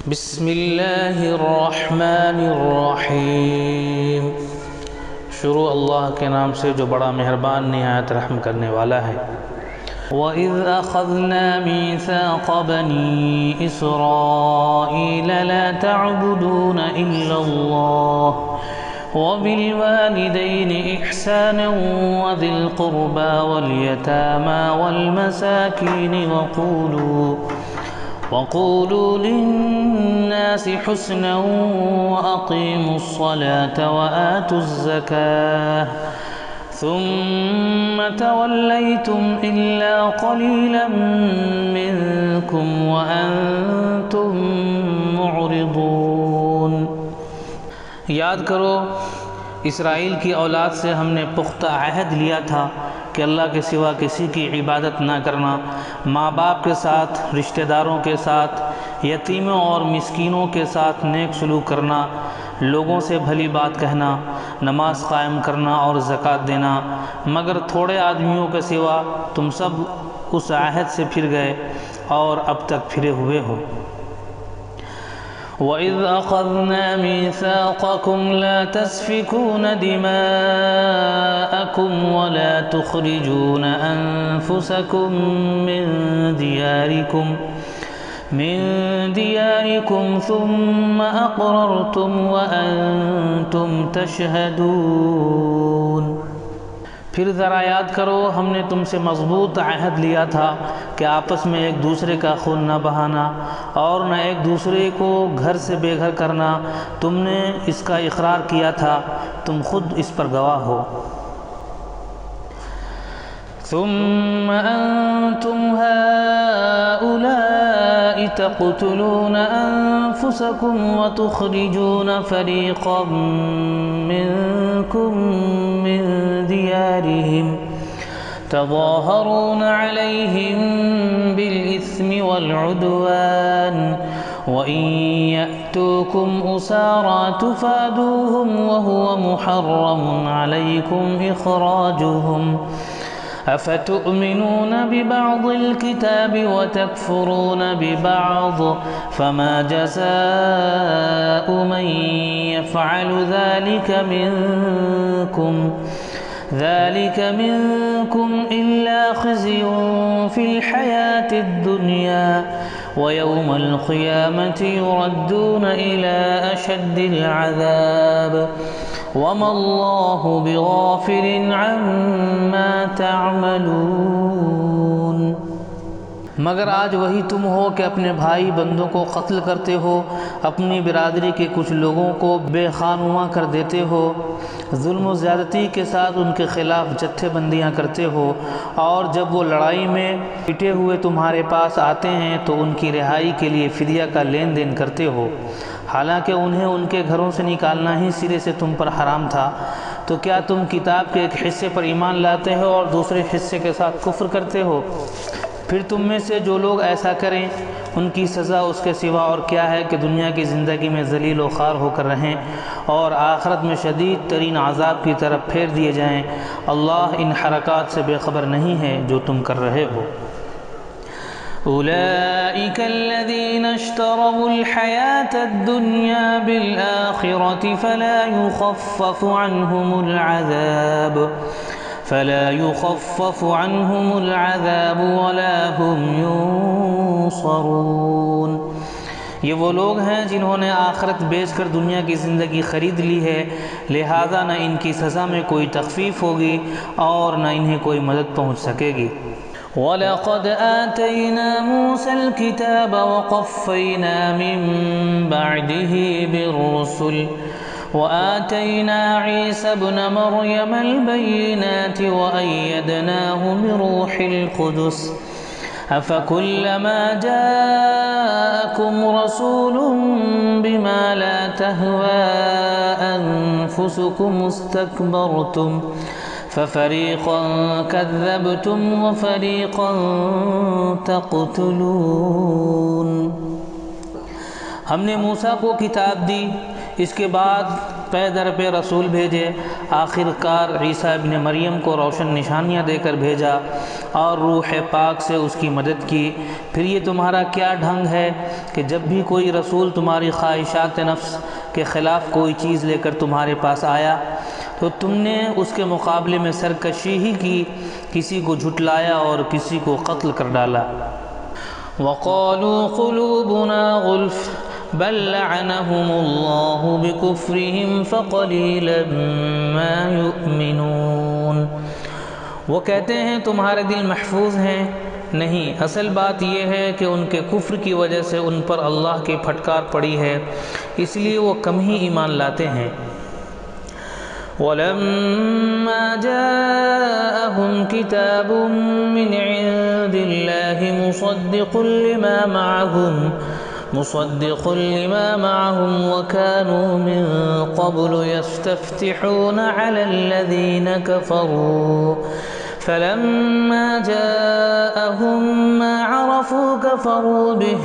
بسم اللہ الرحمن الرحیم۔ شروع اللہ کے نام سے جو بڑا مہربان نہایت رحم کرنے والا ہے۔ وَإِذْ أَخَذْنَا مِيثَاقَ بَنِي إِسْرَائِيلَ لَا تَعْبُدُونَ إِلَّا اللَّهَ وَبِالْوَالِدَيْنِ إِحْسَانًا وَذِي الْقُرْبَى وَالْيَتَامَى وَالْمَسَاكِينِ وقولوا للناس حسنا وأقيموا الصلاة وآتوا الزكاة ثم توليتم إلا قليلا منكم وأنتم معرضون۔ یاد کرو اسرائیل کی اولاد سے ہم نے پختہ عہد لیا تھا کہ اللہ کے سوا کسی کی عبادت نہ کرنا، ماں باپ کے ساتھ، رشتہ داروں کے ساتھ، یتیموں اور مسکینوں کے ساتھ نیک سلوک کرنا، لوگوں سے بھلی بات کہنا، نماز قائم کرنا اور زکوٰۃ دینا، مگر تھوڑے آدمیوں کے سوا تم سب اس عہد سے پھر گئے اور اب تک پھرے ہوئے ہو۔ وَإِذْ أَخَذْنَا مِيثَاقَكُمْ لَا تَسْفِكُونَ دِمَاءَكُمْ وَلَا تُخْرِجُونَ أَنفُسَكُمْ مِنْ دِيَارِكُمْ ثُمَّ أَقْرَرْتُمْ وَأَنْتُمْ تَشْهَدُونَ۔ پھر ذرا یاد کرو ہم نے تم سے مضبوط عہد لیا تھا کہ آپس میں ایک دوسرے کا خون نہ بہانا اور نہ ایک دوسرے کو گھر سے بے گھر کرنا، تم نے اس کا اقرار کیا تھا، تم خود اس پر گواہ ہو۔ ثم أنتم هؤلاء تقتلون أنفسكم وتخرجون فريقا منكم من ديارهم تظاهرون عليهم بالإثم والعدوان وإن يأتوكم أسارى تفادوهم وهو محرم عليكم إخراجهم أفتؤمنون ببعض الكتاب وتكفرون ببعض فما جزاء من يفعل ذلك منكم إلا خزي في الحياة الدنيا ويوم القيامة يردون إلى أشد العذاب وما الله بغافل عما تعملون۔ مگر آج وہی تم ہو کہ اپنے بھائی بندوں کو قتل کرتے ہو، اپنی برادری کے کچھ لوگوں کو بے خانماں کر دیتے ہو، ظلم و زیادتی کے ساتھ ان کے خلاف جتھے بندیاں کرتے ہو، اور جب وہ لڑائی میں پٹے ہوئے تمہارے پاس آتے ہیں تو ان کی رہائی کے لیے فدیہ کا لین دین کرتے ہو، حالانکہ انہیں ان کے گھروں سے نکالنا ہی سرے سے تم پر حرام تھا۔ تو کیا تم کتاب کے ایک حصے پر ایمان لاتے ہو اور دوسرے حصے کے ساتھ کفر کرتے ہو؟ پھر تم میں سے جو لوگ ایسا کریں ان کی سزا اس کے سوا اور کیا ہے کہ دنیا کی زندگی میں ذلیل و خوار ہو کر رہیں اور آخرت میں شدید ترین عذاب کی طرف پھیر دیے جائیں۔ اللہ ان حرکات سے بے خبر نہیں ہے جو تم کر رہے ہو۔ أولئك الذين اشتروا الحياة الدنيا بالآخرة فلا يخفف عنهم العذاب ولا هم ينصرون۔ یہ وہ لوگ ہیں جنہوں نے آخرت بیچ کر دنیا کی زندگی خرید لی ہے، لہذا نہ ان کی سزا میں کوئی تخفیف ہوگی اور نہ انہیں کوئی مدد پہنچ سکے گی۔ وَلَقَدْ آتَيْنَا مُوسَى الْكِتَابَ وَقَفَّيْنَا مِن بَعْدِهِ بِالرُّسُلِ وَآتَيْنَا عِيسَى ابْنَ مَرْيَمَ الْبَيِّنَاتِ وَأَيَّدْنَاهُ بِرُوحِ الْقُدُسِ أَفَكُلَّمَا جَاءَكُمْ رَسُولٌ بِمَا لَا تَهْوَىٰ أَنفُسُكُمُ اسْتَكْبَرْتُمْ فَفَرِيقًا كَذَّبْتُمْ وَفَرِيقًا تَقْتُلُونَ۔ ہم نے موسیٰ کو کتاب دی، اس کے بعد پے در پہ رسول بھیجے، آخر کار عیسیٰ ابن مریم کو روشن نشانیاں دے کر بھیجا اور روح پاک سے اس کی مدد کی۔ پھر یہ تمہارا کیا ڈھنگ ہے کہ جب بھی کوئی رسول تمہاری خواہشات نفس کے خلاف کوئی چیز لے کر تمہارے پاس آیا تو تم نے اس کے مقابلے میں سرکشی ہی کی، کسی کو جھٹلایا اور کسی کو قتل کر ڈالا۔ وَقَالُوا قُلُوبُنَا غُلْفٌ بل لعنهم اللہ بکفرہم فقلیلا ما یؤمنون۔ وہ کہتے ہیں تمہارے دل محفوظ ہیں، نہیں، اصل بات یہ ہے کہ ان کے کفر کی وجہ سے ان پر اللہ کی پھٹکار پڑی ہے، اس لیے وہ کم ہی ایمان لاتے ہیں۔ وَلَمَّا جَاءَهُمْ كِتَابٌ مِّنْ عِندِ اللَّهِ مصدق لما معهم وكانوا من قبل يستفتحون على الذين كفروا فلما جاءهم ما عرفوا كفروا به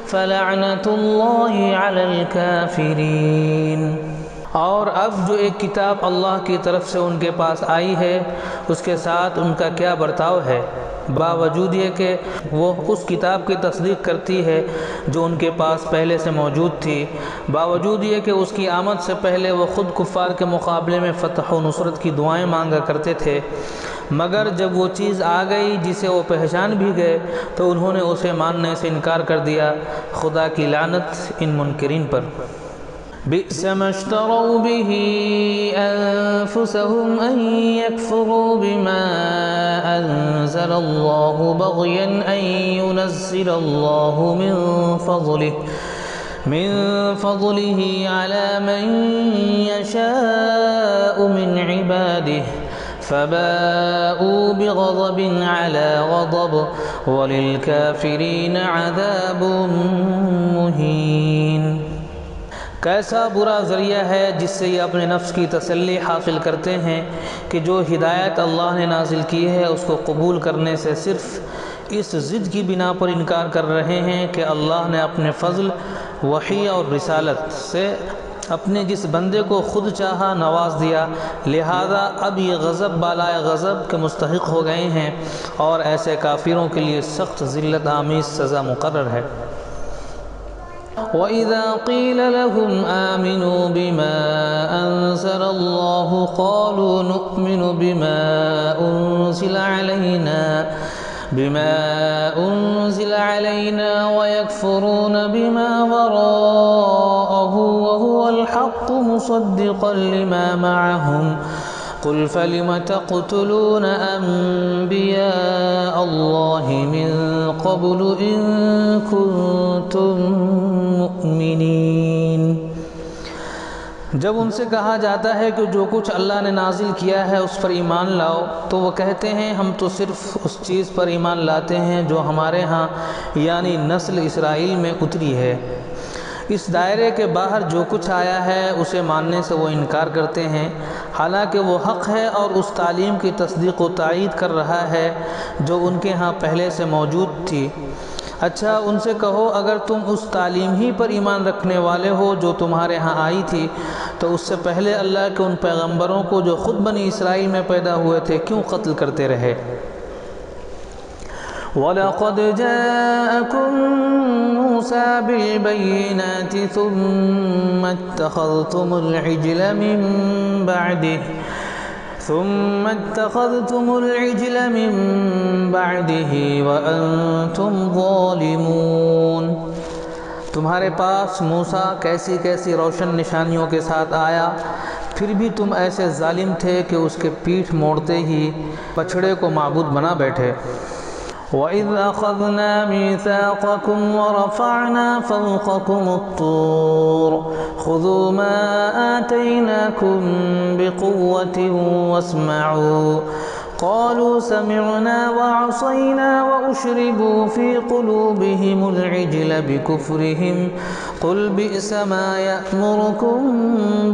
فلعنة الله على الكافرين۔ اور اب جو ایک کتاب اللہ کی طرف سے ان کے پاس آئی ہے اس کے ساتھ ان کا کیا برتاؤ ہے، باوجود یہ کہ وہ اس کتاب کی تصدیق کرتی ہے جو ان کے پاس پہلے سے موجود تھی، باوجود یہ کہ اس کی آمد سے پہلے وہ خود کفار کے مقابلے میں فتح و نصرت کی دعائیں مانگا کرتے تھے، مگر جب وہ چیز آ گئی جسے وہ پہچان بھی گئے تو انہوں نے اسے ماننے سے انکار کر دیا۔ خدا کی لعنت ان منکرین پر۔ بئس ما اشتروا به أنفسهم أن يكفروا بما أنزل الله بغيا أن ينزل الله من فضله على من يشاء من عباده فباءوا بغضب على غضب وللكافرين عذاب مهين۔ کیسا برا ذریعہ ہے جس سے یہ اپنے نفس کی تسلی حاصل کرتے ہیں کہ جو ہدایت اللہ نے نازل کی ہے اس کو قبول کرنے سے صرف اس ضد کی بنا پر انکار کر رہے ہیں کہ اللہ نے اپنے فضل، وحی اور رسالت سے اپنے جس بندے کو خود چاہا نواز دیا، لہذا اب یہ غضب بالائے غضب کے مستحق ہو گئے ہیں اور ایسے کافروں کے لیے سخت ذلت آمیز سزا مقرر ہے۔ وَإِذَا قِيلَ لَهُمْ آمِنُوا بِمَا أَنزَلَ اللَّهُ قَالُوا نُؤْمِنُ بِمَا أُنزِلَ عَلَيْنَا وَيَكْفُرُونَ بِمَا وَرَاءَهُ وَهُوَ الْحَقُّ مُصَدِّقًا لِمَا مَعَهُمْ قُلْ فَلِمَ تَقْتُلُونَ أَنبِيَاءَ اللَّهِ مِن قَبْلُ إِن كُنتُم مُؤْمِنِينَ۔ جب ان سے کہا جاتا ہے کہ جو کچھ اللہ نے نازل کیا ہے اس پر ایمان لاؤ تو وہ کہتے ہیں ہم تو صرف اس چیز پر ایمان لاتے ہیں جو ہمارے ہاں یعنی نسل اسرائیل میں اتری ہے، اس دائرے کے باہر جو کچھ آیا ہے اسے ماننے سے وہ انکار کرتے ہیں، حالانکہ وہ حق ہے اور اس تعلیم کی تصدیق و تائید کر رہا ہے جو ان کے ہاں پہلے سے موجود تھی۔ اچھا ان سے کہو اگر تم اس تعلیم ہی پر ایمان رکھنے والے ہو جو تمہارے ہاں آئی تھی تو اس سے پہلے اللہ کے ان پیغمبروں کو جو خود بنی اسرائیل میں پیدا ہوئے تھے کیوں قتل کرتے رہے؟ وَلَقَدْ جَاءَكُم مُوسَىٰ بِالْبَيِّنَاتِ ثُمَّ اتَّخَذْتُمُ الْعِجْلَ مِن بَعْدِهِ وَأَنْتُمْ ظَالِمُونَ۔ تمہارے پاس موسیٰ کیسی کیسی روشن نشانیوں کے ساتھ آیا، پھر بھی تم ایسے ظالم تھے کہ اس کے پیٹھ موڑتے ہی بچھڑے کو معبود بنا بیٹھے۔ وَإِذْ أَخَذْنَا مِيثَاقَكُمْ وَرَفَعْنَا فَوْقَكُمُ الطُّورَ خُذُوا مَا آتَيْنَاكُمْ بِقُوَّةٍ وَاسْمَعُوا قَالُوا سَمِعْنَا وَعَصَيْنَا وَأُشْرِبُوا فِي قُلُوبِهِمُ الْعِجْلَ بِكُفْرِهِمْ قُلْ بِئْسَ مَا يَأْمُرُكُمْ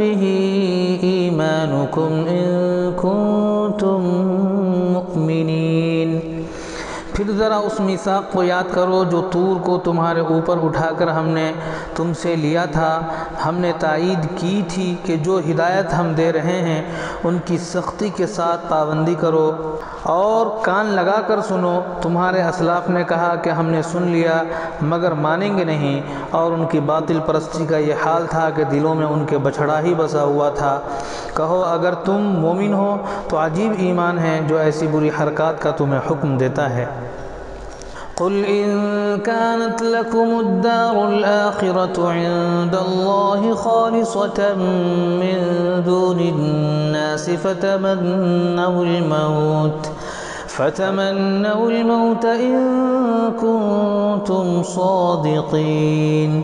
بِهِ إِيمَانُكُمْ إِن كُنتُم مُؤْمِنِينَ۔ پھر ذرا اس میثاق کو یاد کرو جو طور کو تمہارے اوپر اٹھا کر ہم نے تم سے لیا تھا۔ ہم نے تائید کی تھی کہ جو ہدایت ہم دے رہے ہیں ان کی سختی کے ساتھ پابندی کرو اور کان لگا کر سنو۔ تمہارے اسلاف نے کہا کہ ہم نے سن لیا مگر مانیں گے نہیں، اور ان کی باطل پرستی کا یہ حال تھا کہ دلوں میں ان کے بچھڑا ہی بسا ہوا تھا۔ کہو اگر تم مومن ہو تو عجیب ایمان ہے جو ایسی بری حرکات کا تمہیں حکم دیتا ہے۔ قل إن كانت لكم الدار الآخرة عند الله خالصة من دون الناس فتمنوا الموت إن كنتم صادقين۔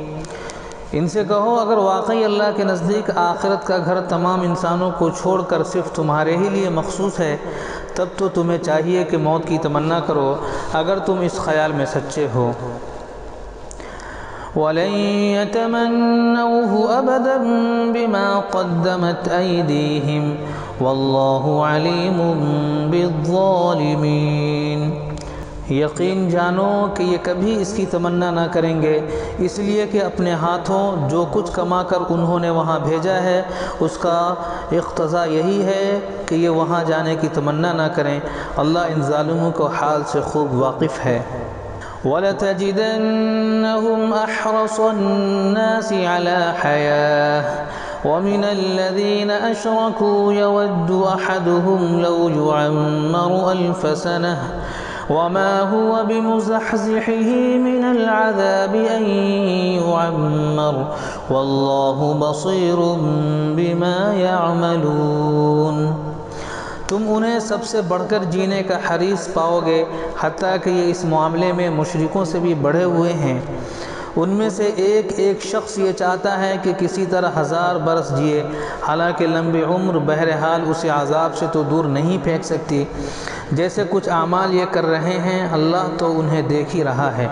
ان سے کہو اگر واقعی اللہ کے نزدیک آخرت کا گھر تمام انسانوں کو چھوڑ کر صرف تمہارے ہی لیے مخصوص ہے، تب تو تمہیں چاہیے کہ موت کی تمنا کرو اگر تم اس خیال میں سچے ہو۔ وَلَن يَتَمَنَّوْهُ أَبَدًا بِمَا قَدَّمَتْ أَيْدِيهِمْ وَاللَّهُ عَلِيمٌ بِالظَّالِمِينَ۔ یقین جانو کہ یہ کبھی اس کی تمنا نہ کریں گے، اس لیے کہ اپنے ہاتھوں جو کچھ کما کر انہوں نے وہاں بھیجا ہے اس کا اقتضا یہی ہے کہ یہ وہاں جانے کی تمنا نہ کریں۔ اللہ ان ظالموں کو حال سے خوب واقف ہے۔ وَلَتَجِدَنَّهُمْ أَحْرَصَ النَّاسِ عَلَى حَيَاةٍ وَمِنَ الَّذِينَ أَشْرَكُوا يَوَدُّ أَحَدُهُمْ لَوْ يُعَمَّرُ أَلْفَ سَنَةٍ وما هو بمزحزحه من العذاب أن يعمر والله بصير بما يعملون۔ تم انہیں سب سے بڑھ کر جینے کا حریص پاؤ گے، حتیٰ کہ یہ اس معاملے میں مشرکوں سے بھی بڑھے ہوئے ہیں۔ ان میں سے ایک ایک شخص یہ چاہتا ہے کہ کسی طرح 1000 برس جیے، حالانکہ لمبی عمر بہرحال اسے عذاب سے تو دور نہیں پھینک سکتی۔ جیسے کچھ اعمال یہ کر رہے ہیں اللہ تو انہیں دیکھ ہی رہا ہے۔